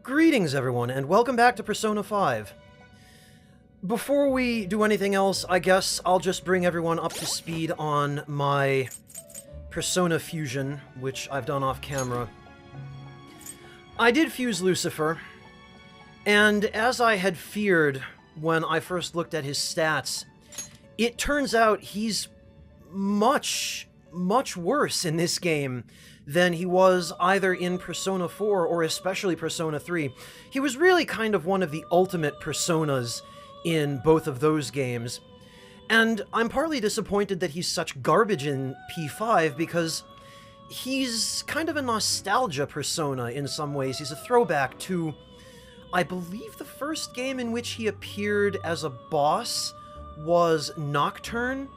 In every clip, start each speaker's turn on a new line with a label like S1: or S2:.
S1: Greetings, everyone, and welcome back to Persona 5. Before we do anything else, I guess I'll just bring everyone up to speed on my Persona fusion, which I've done off camera. I did fuse Lucifer, and as I had feared when I first looked at his stats, it turns out he's much worse in this game than he was either in Persona 4 or especially Persona 3. He was really kind of one of the ultimate personas in both of those games. And I'm partly disappointed that he's such garbage in P5 because he's kind of a nostalgia persona in some ways. He's a throwback to, I believe the first game in which he appeared as a boss was Nocturne.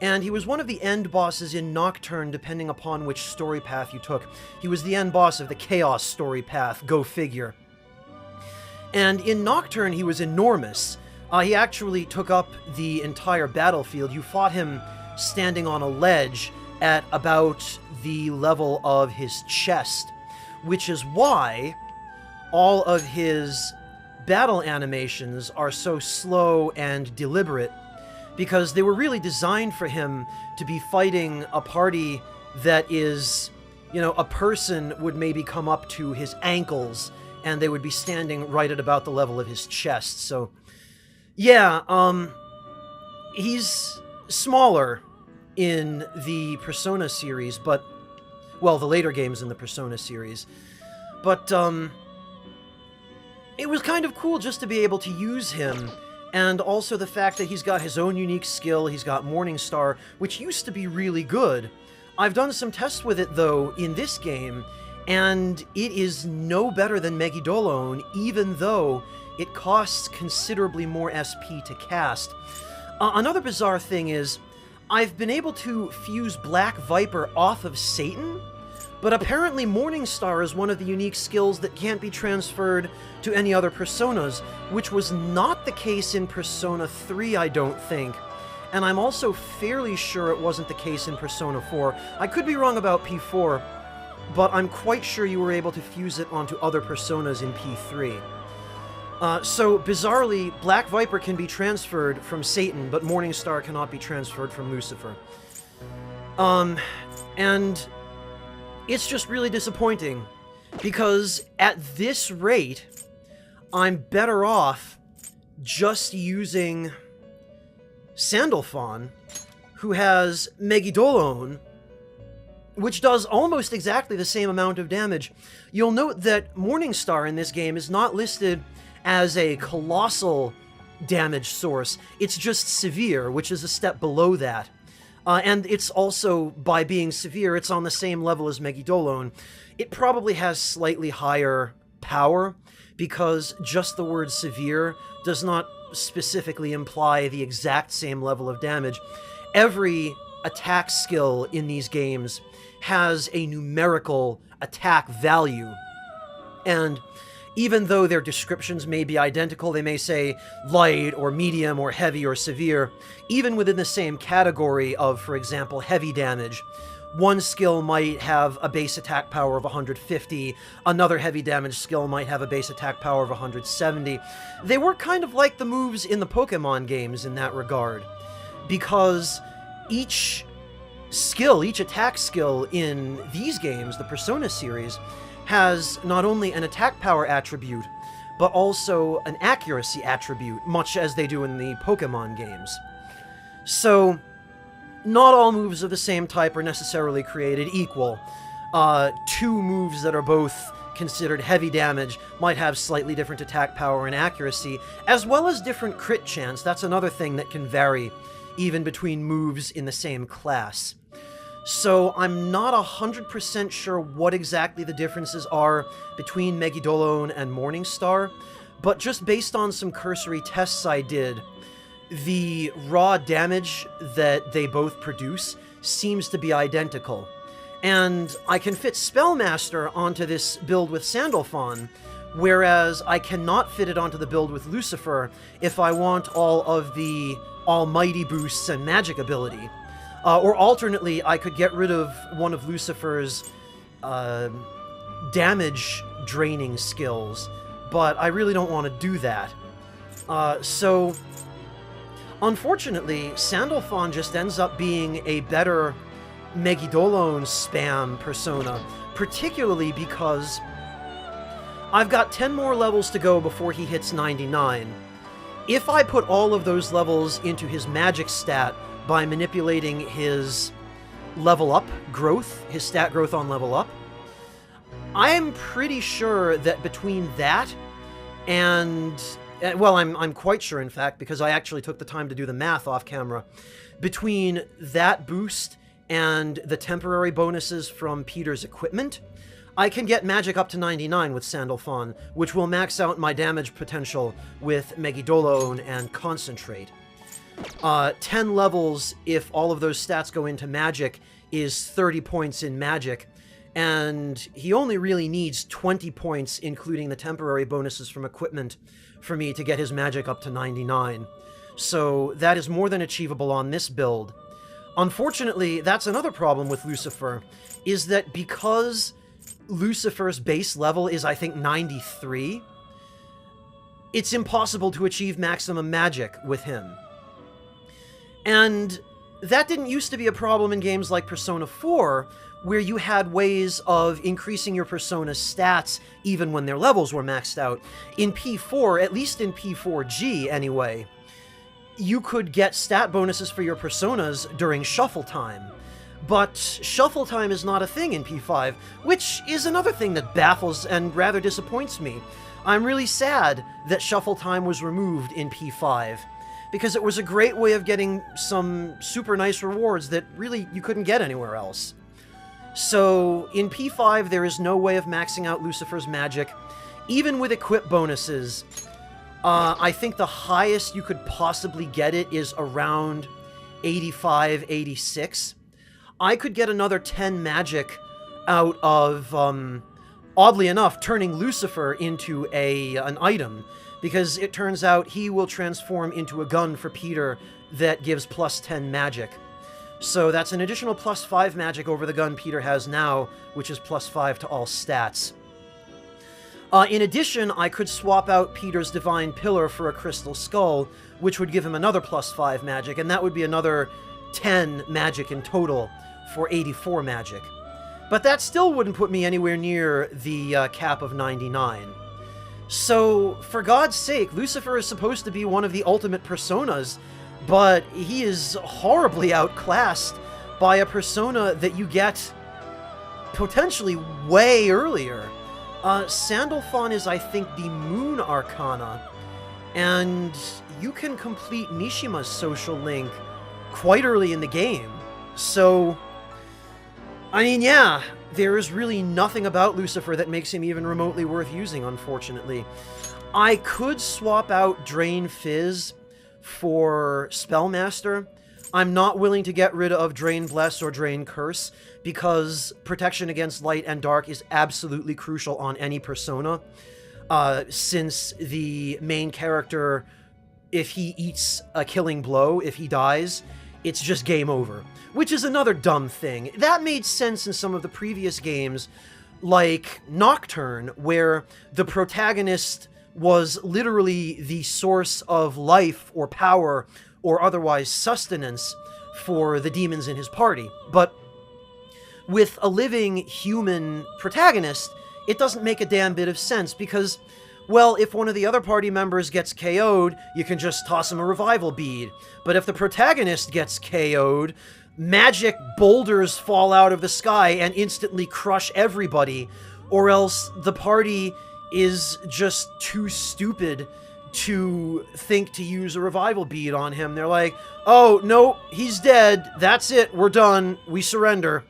S1: And he was one of the end bosses in Nocturne, depending upon which story path you took. He was the end boss of the Chaos story path, go figure. And in Nocturne, he was enormous. He actually took up the entire battlefield. You fought him standing on a ledge at about the level of his chest, which is why all of his battle animations are so slow and deliberate, because they were really designed for him to be fighting a party that is, you know, a person would maybe come up to his ankles, and they would be standing right at about the level of his chest. So, yeah, he's smaller in the Persona series, but, well, the later games in the Persona series. But, it was kind of cool just to be able to use him. And also the fact that he's got his own unique skill, he's got Morning Star, which used to be really good. I've done some tests with it, though, in this game, and it is no better than Megidolone, even though it costs considerably more SP to cast. Another bizarre thing is, I've been able to fuse Black Viper off of Satan, but apparently Morning Star is one of the unique skills that can't be transferred to any other personas, which was not the case in Persona 3, I don't think. And I'm also fairly sure it wasn't the case in Persona 4. I could be wrong about P4, but I'm quite sure you were able to fuse it onto other personas in P3. So, bizarrely, Black Viper can be transferred from Satan, but Morning Star cannot be transferred from Lucifer. And it's just really disappointing, because at this rate, I'm better off just using Sandalphon, who has Megidolone, which does almost exactly the same amount of damage. You'll note that Morning Star in this game is not listed as a colossal damage source. It's just severe, which is a step below that. And it's also, by being severe, it's on the same level as Megidolone. It probably has slightly higher power, because just the word severe does not specifically imply the exact same level of damage. Every attack skill in these games has a numerical attack value, and even though their descriptions may be identical, they may say light or medium or heavy or severe, even within the same category of, for example, heavy damage, one skill might have a base attack power of 150, another heavy damage skill might have a base attack power of 170. They work kind of like the moves in the Pokemon games in that regard, because each skill, each attack skill in these games, the Persona series, has not only an attack power attribute, but also an accuracy attribute, much as they do in the Pokemon games. So, not all moves of the same type are necessarily created equal. Two moves that are both considered heavy damage might have slightly different attack power and accuracy, as well as different crit chance. That's another thing that can vary even between moves in the same class. So I'm not 100% sure what exactly the differences are between Megidolone and Morning Star, but just based on some cursory tests I did, the raw damage that they both produce seems to be identical. And I can fit Spellmaster onto this build with Sandalphon, whereas I cannot fit it onto the build with Lucifer if I want all of the almighty boosts and magic ability. Or alternately, I could get rid of one of Lucifer's damage draining skills, but I really don't want to do that. So, unfortunately, Sandalphon just ends up being a better Megidolone spam persona, particularly because I've got 10 more levels to go before he hits 99. If I put all of those levels into his magic stat by manipulating his level up growth, his stat growth on level up, I'm pretty sure that between that and... well, I'm quite sure, in fact, because I actually took the time to do the math off camera. Between that boost and the temporary bonuses from Peter's equipment, I can get magic up to 99 with Sandalphon, which will max out my damage potential with Megidolone and Concentrate. 10 levels, if all of those stats go into magic, is 30 points in magic, and he only really needs 20 points, including the temporary bonuses from equipment, for me to get his magic up to 99. So that is more than achievable on this build. Unfortunately, that's another problem with Lucifer, is that because Lucifer's base level is, I think, 93, it's impossible to achieve maximum magic with him. And that didn't used to be a problem in games like Persona 4, where you had ways of increasing your Persona's stats even when their levels were maxed out. In P4, at least in P4G anyway, you could get stat bonuses for your Personas during shuffle time. But shuffle time is not a thing in P5, which is another thing that baffles and rather disappoints me. I'm really sad that shuffle time was removed in P5, because it was a great way of getting some super nice rewards that really you couldn't get anywhere else. So, in P5, there is no way of maxing out Lucifer's magic. Even with equip bonuses, I think the highest you could possibly get it is around 85, 86. I could get another 10 magic out of, oddly enough, turning Lucifer into an item, because it turns out he will transform into a gun for Peter that gives plus 10 magic. So that's an additional plus 5 magic over the gun Peter has now, which is plus 5 to all stats. In addition, I could swap out Peter's Divine Pillar for a Crystal Skull, which would give him another plus 5 magic, and that would be another 10 magic in total for 84 magic. But that still wouldn't put me anywhere near the cap of 99. So, for God's sake, Lucifer is supposed to be one of the ultimate personas, but he is horribly outclassed by a persona that you get potentially way earlier. Sandalphon is, I think, the Moon Arcana, and you can complete Mishima's social link quite early in the game. So, I mean, yeah, there is really nothing about Lucifer that makes him even remotely worth using, unfortunately. I could swap out Drain Fizz for Spellmaster. I'm not willing to get rid of Drain Bless or Drain Curse, because protection against light and dark is absolutely crucial on any persona, since the main character, if he eats a killing blow, if he dies, it's just game over. Which is another dumb thing. That made sense in some of the previous games, like Nocturne, where the protagonist was literally the source of life or power or otherwise sustenance for the demons in his party. But with a living human protagonist, it doesn't make a damn bit of sense, because, well, if one of the other party members gets KO'd, you can just toss him a revival bead. But if the protagonist gets KO'd, magic boulders fall out of the sky and instantly crush everybody, or else the party is just too stupid to think to use a revival bead on him. They're like, oh, no, he's dead. That's it. We're done. We surrender.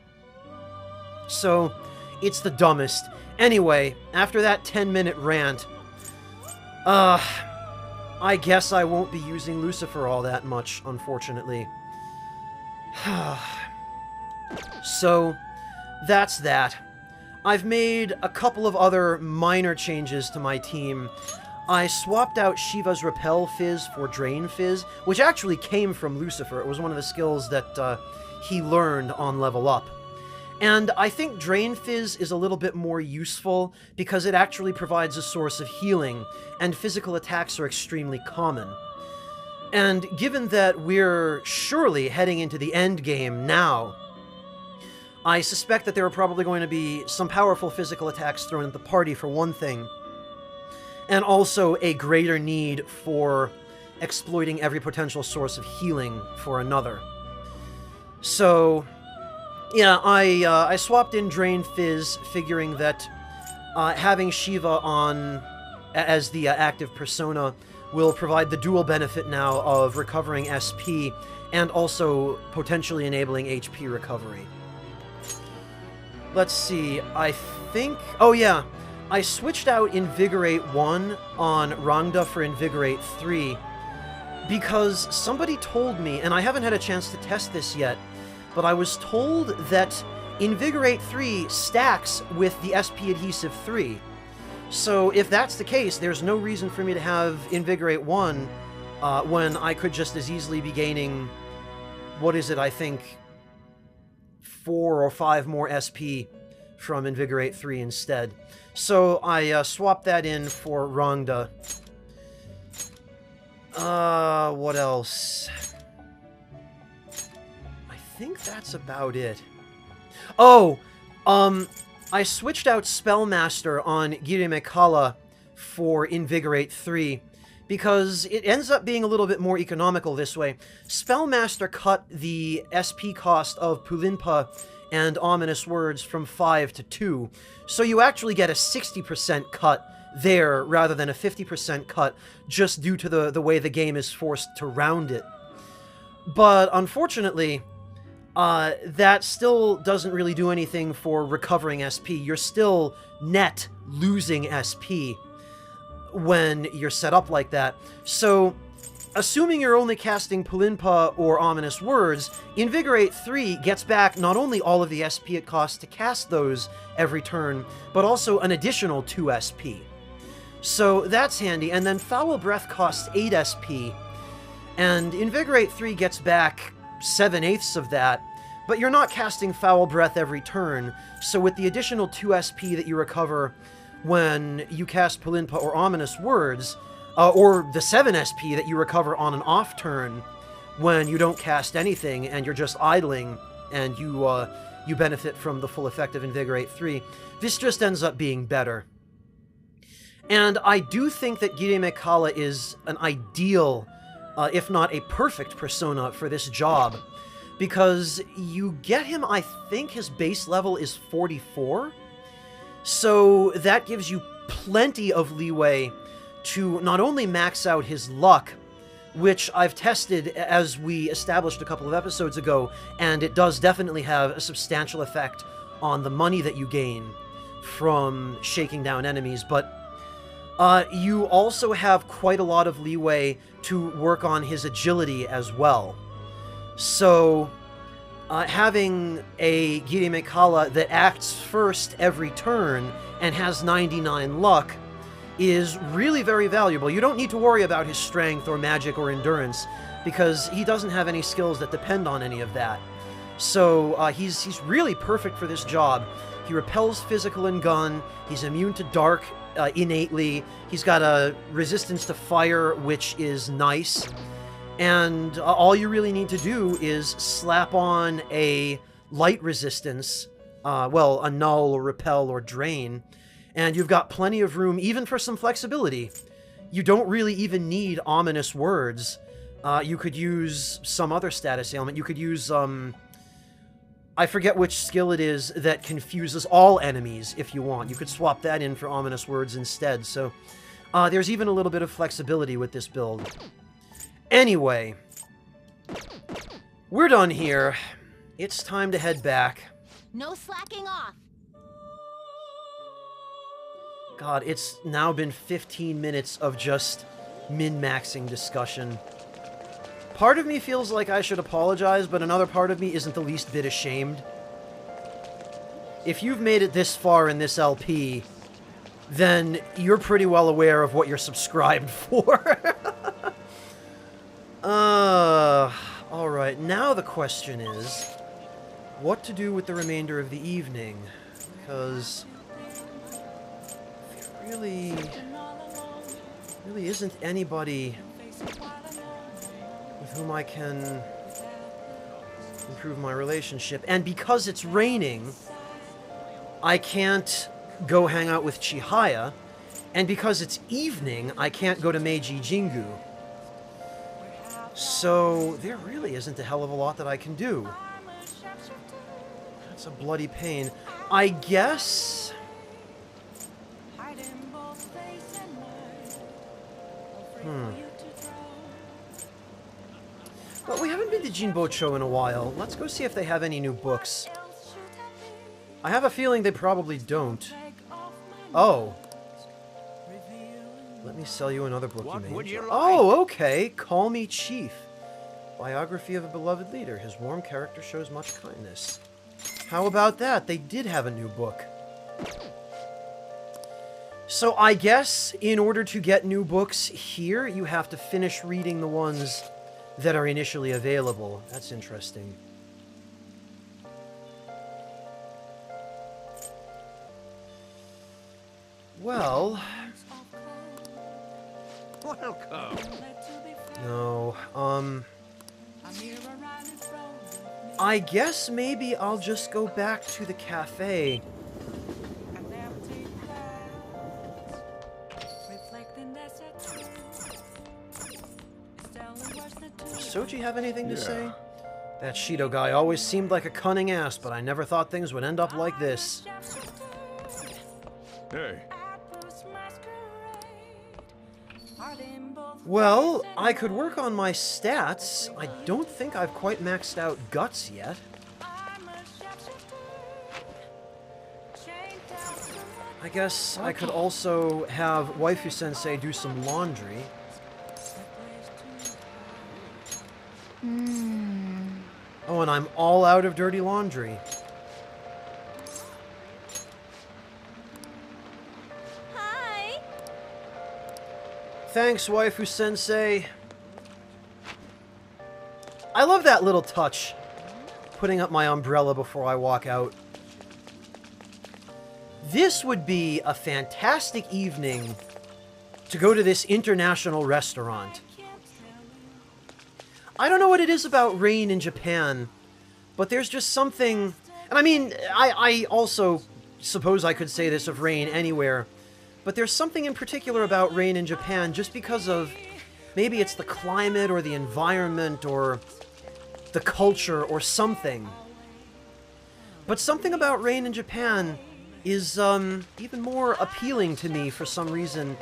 S1: So, it's the dumbest. Anyway, after that 10-minute rant, I guess I won't be using Lucifer all that much, unfortunately. So, that's that. I've made a couple of other minor changes to my team. I swapped out Shiva's Repel Fizz for Drain Fizz, which actually came from Lucifer. It was one of the skills that he learned on level up. And I think Drain Fizz is a little bit more useful because it actually provides a source of healing, and physical attacks are extremely common. And given that we're surely heading into the end game now, I suspect that there are probably going to be some powerful physical attacks thrown at the party for one thing, and also a greater need for exploiting every potential source of healing for another. So, yeah, I swapped in Drain Fizz, figuring that having Shiva on as the active persona will provide the dual benefit now of recovering SP and also potentially enabling HP recovery. Let's see, I think... Oh yeah, I switched out Invigorate 1 on Rangda for Invigorate 3 because somebody told me, and I haven't had a chance to test this yet, but I was told that Invigorate 3 stacks with the SP Adhesive 3. So if that's the case, there's no reason for me to have Invigorate 1 when I could just as easily be gaining, what is it, I think, 4 or 5 more SP from Invigorate 3 instead. So I swapped that in for Rangda. What else? I think that's about it. Oh, I switched out Spellmaster on Giremekala for Invigorate 3 because it ends up being a little bit more economical this way. Spellmaster cut the SP cost of Pulinpa and Ominous Words from 5 to 2, so you actually get a 60% cut there rather than a 50% cut just due to the way the game is forced to round it. But unfortunately, that still doesn't really do anything for recovering SP. You're still net losing SP when you're set up like that. So, assuming you're only casting Pulinpa or Ominous Words, Invigorate 3 gets back not only all of the SP it costs to cast those every turn, but also an additional 2 SP. So that's handy, and then Foul Breath costs 8 SP, and Invigorate 3 gets back 7/8 of that, but you're not casting Foul Breath every turn, so with the additional 2 SP that you recover when you cast Pulinpa or Ominous Words, or the 7 SP that you recover on an off turn when you don't cast anything and you're just idling and you benefit from the full effect of Invigorate 3, this just ends up being better. And I do think that Giremekala is an ideal, if not a perfect persona for this job, because you get him, I think his base level is 44, so that gives you plenty of leeway to not only max out his luck, which I've tested as we established a couple of episodes ago, and it does definitely have a substantial effect on the money that you gain from shaking down enemies, but you also have quite a lot of leeway to work on his agility as well. So, having a Giremekala that acts first every turn and has 99 luck is really very valuable. You don't need to worry about his strength or magic or endurance, because he doesn't have any skills that depend on any of that. So he's really perfect for this job. He repels physical and gun, he's immune to dark innately, he's got a resistance to fire, which is nice, and all you really need to do is slap on a light resistance, well, a null or repel or drain, and you've got plenty of room even for some flexibility. You don't really even need Ominous Words. You could use some other status ailment. You could use, I forget which skill it is that confuses all enemies if you want. You could swap that in for Ominous Words instead, so there's even a little bit of flexibility with this build. Anyway, we're done here. It's time to head back.
S2: No slacking off.
S1: God, it's now been 15 minutes of just min-maxing discussion. Part of me feels like I should apologize, but another part of me isn't the least bit ashamed. If you've made it this far in this LP, then you're pretty well aware of what you're subscribed for. Alright, now the question is, what to do with the remainder of the evening, because there really isn't anybody with whom I can improve my relationship. And because it's raining, I can't go hang out with Chihaya. And because it's evening, I can't go to Meiji Jingu. So there really isn't a hell of a lot that I can do. That's a bloody pain. I guess... Well, we haven't been to Jinbocho in a while. Let's go see if they have any new books. I have a feeling they probably don't. Oh. Let me sell you another book you may enjoy. Oh, okay. Call Me Chief. Biography of a beloved leader. His warm character shows much kindness. How about that? They did have a new book. So I guess in order to get new books here, you have to finish reading the ones that are initially available. That's interesting. Well...
S3: Welcome.
S1: No, I guess maybe I'll just go back to the cafe. Does Soji have anything to say? That Shido guy always seemed like a cunning ass, but I never thought things would end up like this.
S3: Hey.
S1: Well, I could work on my stats. I don't think I've quite maxed out guts yet. I guess I could also have Waifu-sensei do some laundry. Oh, and I'm all out of dirty laundry.
S2: Hi.
S1: Thanks, Waifu-sensei. I love that little touch. Putting up my umbrella before I walk out. This would be a fantastic evening to go to this international restaurant. I don't know what it is about rain in Japan, but there's just something... And I mean, I also suppose I could say this of rain anywhere, but there's something in particular about rain in Japan just because of... Maybe it's the climate or the environment or the culture or something. But something about rain in Japan is even more appealing to me for some reason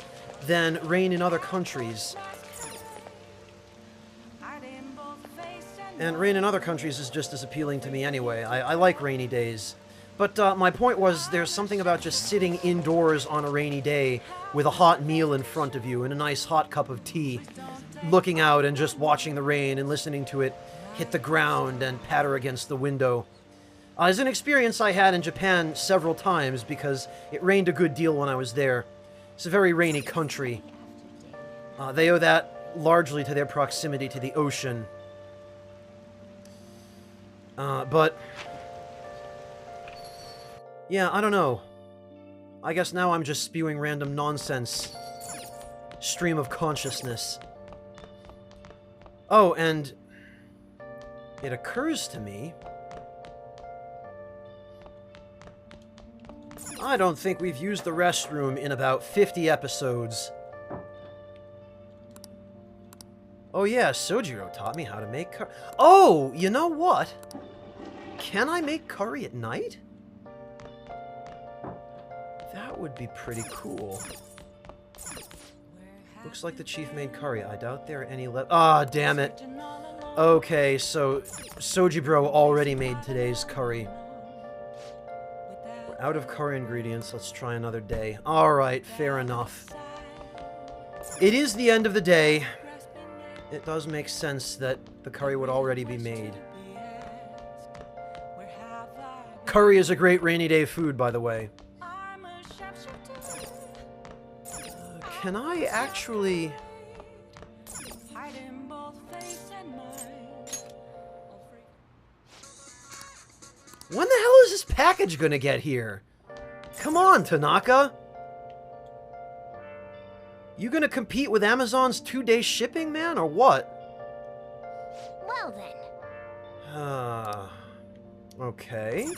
S1: than rain in other countries. And rain in other countries is just as appealing to me anyway. I like rainy days. But my point was, there's something about just sitting indoors on a rainy day with a hot meal in front of you and a nice hot cup of tea, looking out and just watching the rain and listening to it hit the ground and patter against the window. It's an experience I had in Japan several times because it rained a good deal when I was there. It's a very rainy country. They owe that largely to their proximity to the ocean. But... yeah, I don't know. I guess now I'm just spewing random nonsense. Stream of consciousness. Oh, and... it occurs to me... I don't think we've used the restroom in about 50 episodes. Oh yeah, Sojiro taught me how to make curry. Oh, you know what? Can I make curry at night? That would be pretty cool. Looks like the chief made curry. I doubt there are any left. Ah, damn it. Okay, so Sojibro already made today's curry. We're out of curry ingredients. Let's try another day. Alright, fair enough. It is the end of the day. It does make sense that the curry would already be made. Curry is a great rainy day food, by the way. Can I actually... When the hell is this package gonna get here? Come on, Tanaka. You gonna compete with Amazon's 2-day shipping, man, or what?
S2: Well then.
S1: Okay.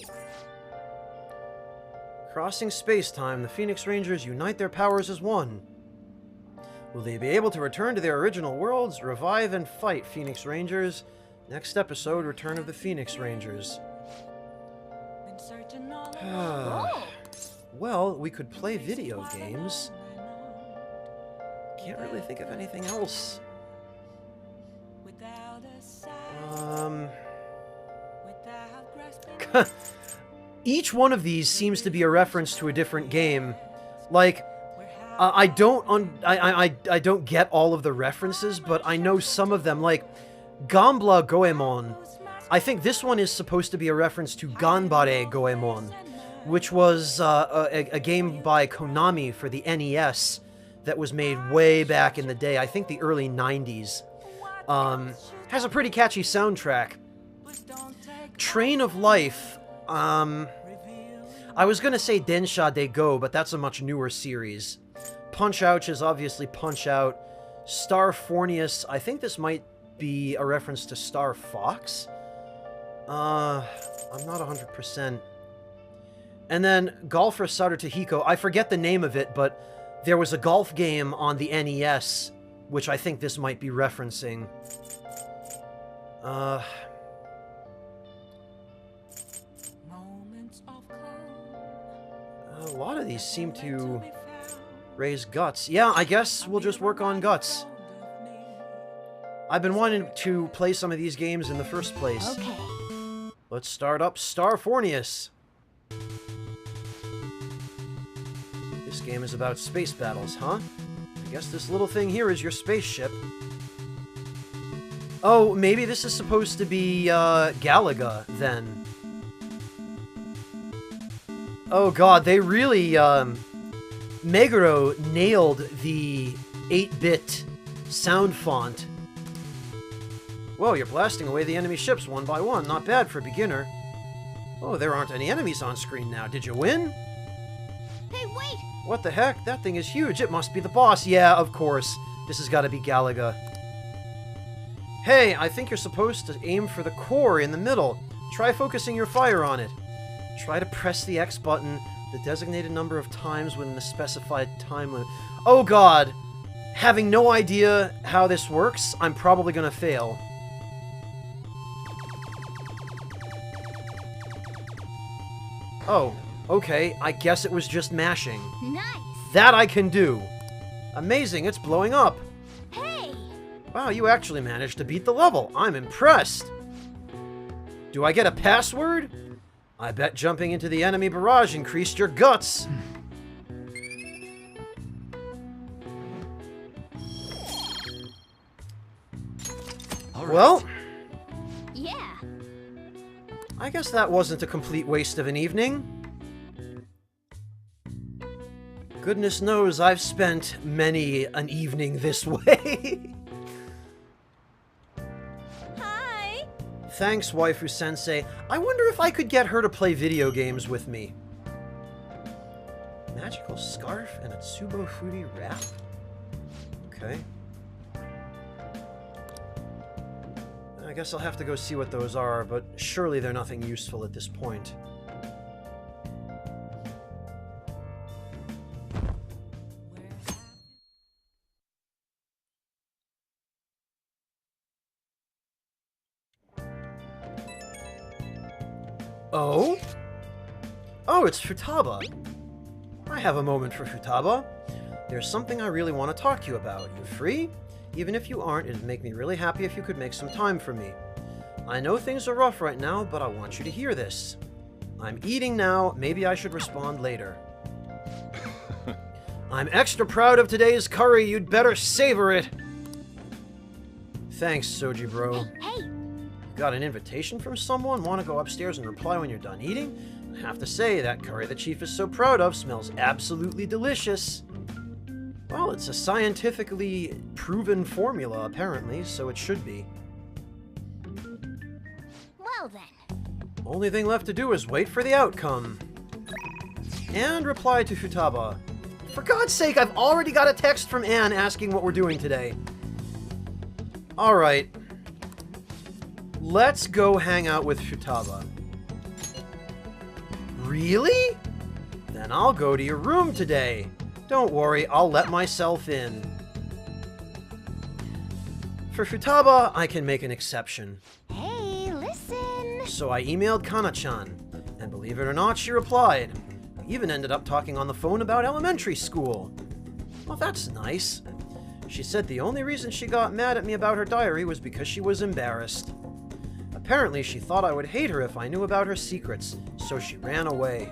S1: Crossing space-time, the Phoenix Rangers unite their powers as one. Will they be able to return to their original worlds, revive and fight Phoenix Rangers? Next episode, Return of the Phoenix Rangers. Well, we could play video games. Can't really think of anything else. Each one of these seems to be a reference to a different game. Like, I don't get all of the references, but I know some of them. Like, Gambla Goemon. I think this one is supposed to be a reference to Ganbare Goemon, which was a game by Konami for the NES that was made way back in the day. I think the early 90s. Has a pretty catchy soundtrack. Train of Life. I was gonna say Densha de Go, but that's a much newer series. Punch-Out is obviously Punch-Out. Star Fornius, I think this might be a reference to Star Fox. I'm not 100%. And then Golf Saru Tahiko, I forget the name of it, but there was a golf game on the NES, which I think this might be referencing. A lot of these seem to raise Guts. Yeah, I guess we'll just work on Guts. I've been wanting to play some of these games in the first place.
S2: Okay.
S1: Let's start up Star Fornius. This game is about space battles, huh? I guess this little thing here is your spaceship. Oh, maybe this is supposed to be, Galaga, then. Oh god, they really, Meguro nailed the 8-bit sound font. Whoa, you're blasting away the enemy ships one by one. Not bad for a beginner. Oh, there aren't any enemies on screen now. Did you win?
S2: Hey, wait!
S1: What the heck? That thing is huge. It must be the boss. Yeah, of course. This has got to be Galaga. Hey, I think you're supposed to aim for the core in the middle. Try focusing your fire on it. Try to press the X button the designated number of times within the specified time limit. Oh god! Having no idea how this works, I'm probably gonna fail. Oh, okay, I guess it was just mashing.
S2: Nice!
S1: That I can do! Amazing, it's blowing up!
S2: Hey!
S1: Wow, you actually managed to beat the level. I'm impressed! Do I get a password? I bet jumping into the enemy barrage increased your guts! Well...
S2: Yeah!
S1: I guess that wasn't a complete waste of an evening. Goodness knows I've spent many an evening this way.
S2: Hi!
S1: Thanks, Waifu-sensei. I wonder if I could get her to play video games with me. Magical scarf and a Tsubo Furi wrap? Okay. I guess I'll have to go see what those are, but surely they're nothing useful at this point. Oh? Oh, it's Futaba. I have a moment for Futaba. There's something I really want to talk to you about. You free? Even if you aren't, it'd make me really happy if you could make some time for me. I know things are rough right now, but I want you to hear this. I'm eating now, maybe I should respond later. I'm extra proud of today's curry, you'd better savor it! Thanks, Soji bro.
S2: Hey!
S1: Got an invitation from someone? Want to go upstairs and reply when you're done eating? I have to say, that curry the chief is so proud of smells absolutely delicious. Well, it's a scientifically proven formula, apparently, so it should be.
S2: Well then.
S1: Only thing left to do is wait for the outcome. And reply to Futaba. For God's sake, I've already got a text from Anne asking what we're doing today. Alright. Let's go hang out with Futaba. Really? Then I'll go to your room today. Don't worry, I'll let myself in. For Futaba, I can make an exception.
S2: Hey, listen.
S1: So I emailed Kana-chan, and believe it or not, she replied. We even ended up talking on the phone about elementary school. Well, that's nice. She said the only reason she got mad at me about her diary was because she was embarrassed. Apparently, she thought I would hate her if I knew about her secrets, so she ran away.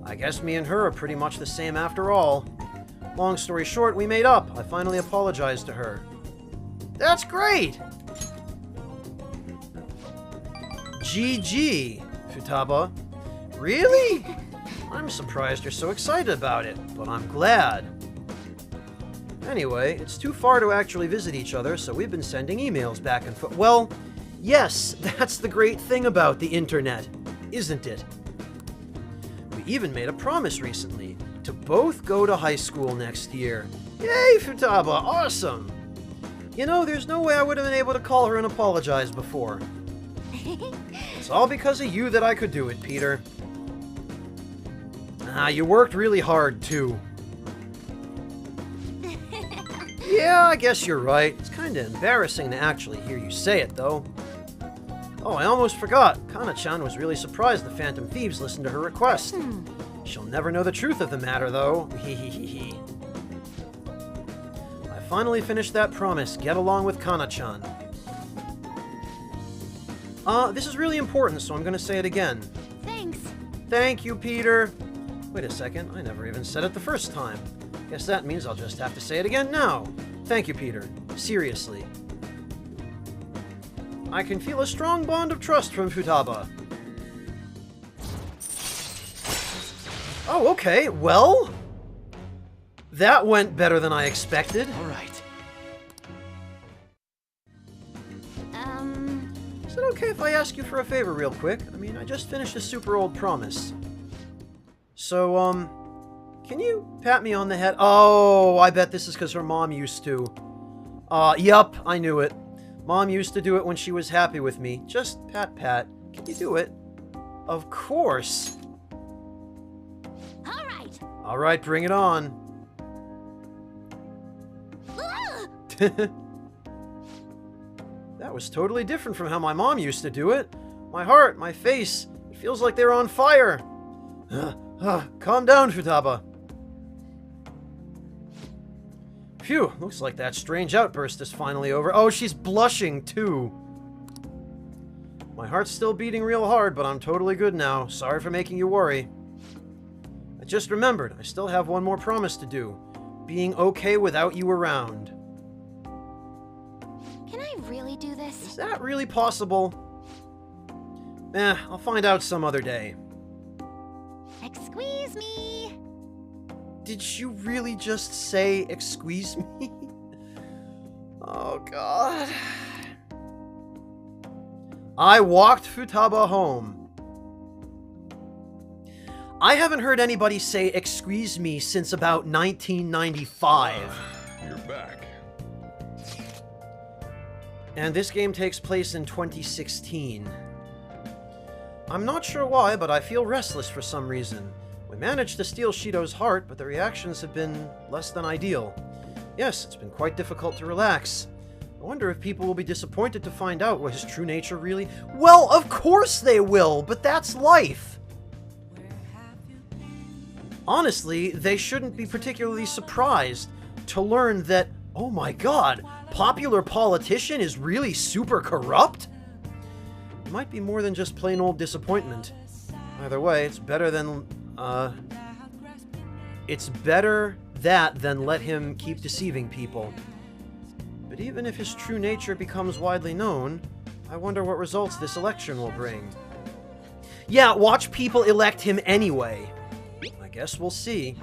S1: I guess me and her are pretty much the same after all. Long story short, we made up. I finally apologized to her. That's great! GG, Futaba. Really? I'm surprised you're so excited about it, but I'm glad. Anyway, it's too far to actually visit each other, so we've been sending emails back and forth. Well, yes, that's the great thing about the internet, isn't it? We even made a promise recently to both go to high school next year. Yay, Futaba, awesome! You know, there's no way I would have been able to call her and apologize before. It's all because of you that I could do it, Peter. You worked really hard, too. Yeah, I guess you're right. It's kinda embarrassing to actually hear you say it, though. Oh, I almost forgot. Kana-chan was really surprised the Phantom Thieves listened to her request. She'll never know the truth of the matter, though. Hehehe. I finally finished that promise. Get along with Kana-chan. This is really important, so I'm gonna say it again.
S2: Thanks.
S1: Thank you, Peter. Wait a second, I never even said it the first time. Guess that means I'll just have to say it again now. Thank you, Peter. Seriously. I can feel a strong bond of trust from Futaba. Oh, okay, well... that went better than I expected.
S3: Alright.
S1: Is it okay if I ask you for a favor real quick? I mean, I just finished a super old promise. So, can you pat me on the head? Oh, I bet this is because her mom used to. Yup, I knew it. Mom used to do it when she was happy with me. Just pat, pat. Can you do it? Of course.
S2: All right.
S1: All right, bring it on. That was totally different from how my mom used to do it. My heart, my face, it feels like they're on fire. Calm down, Futaba. Phew, looks like that strange outburst is finally over. Oh, she's blushing, too. My heart's still beating real hard, but I'm totally good now. Sorry for making you worry. I just remembered, I still have one more promise to do. Being okay without you around.
S2: Can I really do this?
S1: Is that really possible? I'll find out some other day.
S2: Excuse me.
S1: Did you really just say, excuse me? Oh, God. I walked Futaba home. I haven't heard anybody say, excuse me, since about 1995.
S3: You're back.
S1: And this game takes place in 2016. I'm not sure why, but I feel restless for some reason. We managed to steal Shido's heart, but the reactions have been less than ideal. Yes, it's been quite difficult to relax. I wonder if people will be disappointed to find out what his true nature really... Well, of course they will, but that's life! Honestly, they shouldn't be particularly surprised to learn that, oh my god, popular politician is really super corrupt? It might be more than just plain old disappointment. Either way, it's better than... it's better that than let him keep deceiving people. But even if his true nature becomes widely known, I wonder what results this election will bring. Yeah, watch people elect him anyway. I guess we'll see.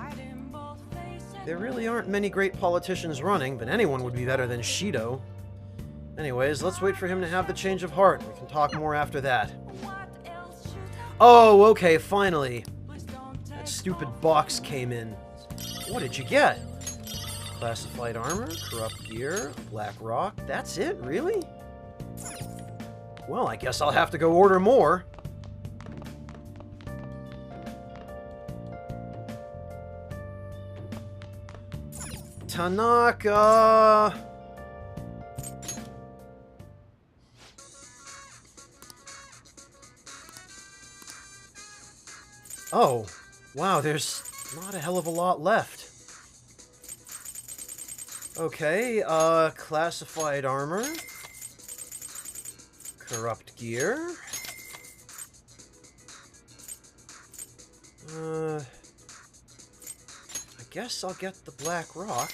S1: There really aren't many great politicians running, but anyone would be better than Shido. Anyways, let's wait for him to have the change of heart. We can talk more after that. Oh, okay, finally. That stupid box came in. What did you get? Classified armor, corrupt gear, black rock. That's it, really? Well, I guess I'll have to go order more. Tanaka! Oh, wow, there's not a hell of a lot left. Okay, classified armor. Corrupt gear. I guess I'll get the black rock.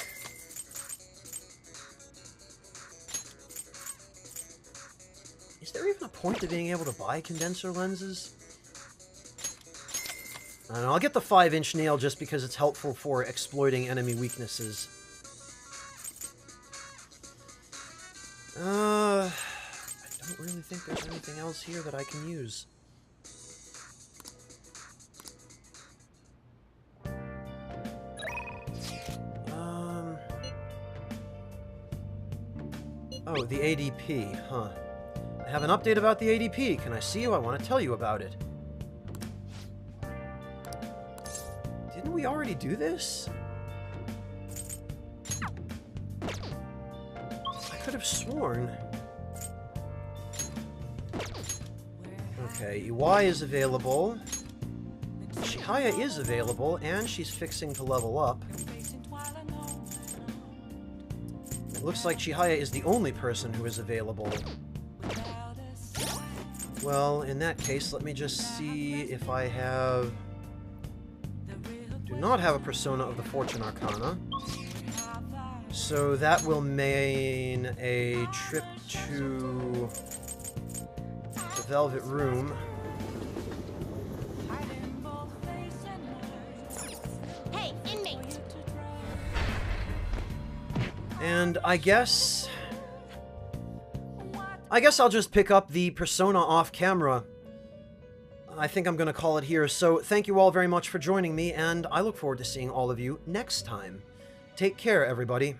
S1: Is there even a point to being able to buy condenser lenses? I don't know, I'll get the 5-inch nail just because it's helpful for exploiting enemy weaknesses. I don't really think there's anything else here that I can use. Oh, the ADP, huh. I have an update about the ADP. Can I see you? I want to tell you about it. Didn't we already do this? I could have sworn. Okay, UI is available. Chihaya is available, and she's fixing to level up. It looks like Chihaya is the only person who is available. Well, in that case, let me just see if I have... Do not have a Persona of the Fortune Arcana. So that will mean a trip to the Velvet Room.
S2: Hey, inmate!
S1: And I guess I'll just pick up the Persona off camera. I think I'm going to call it here. So thank you all very much for joining me, and I look forward to seeing all of you next time. Take care, everybody.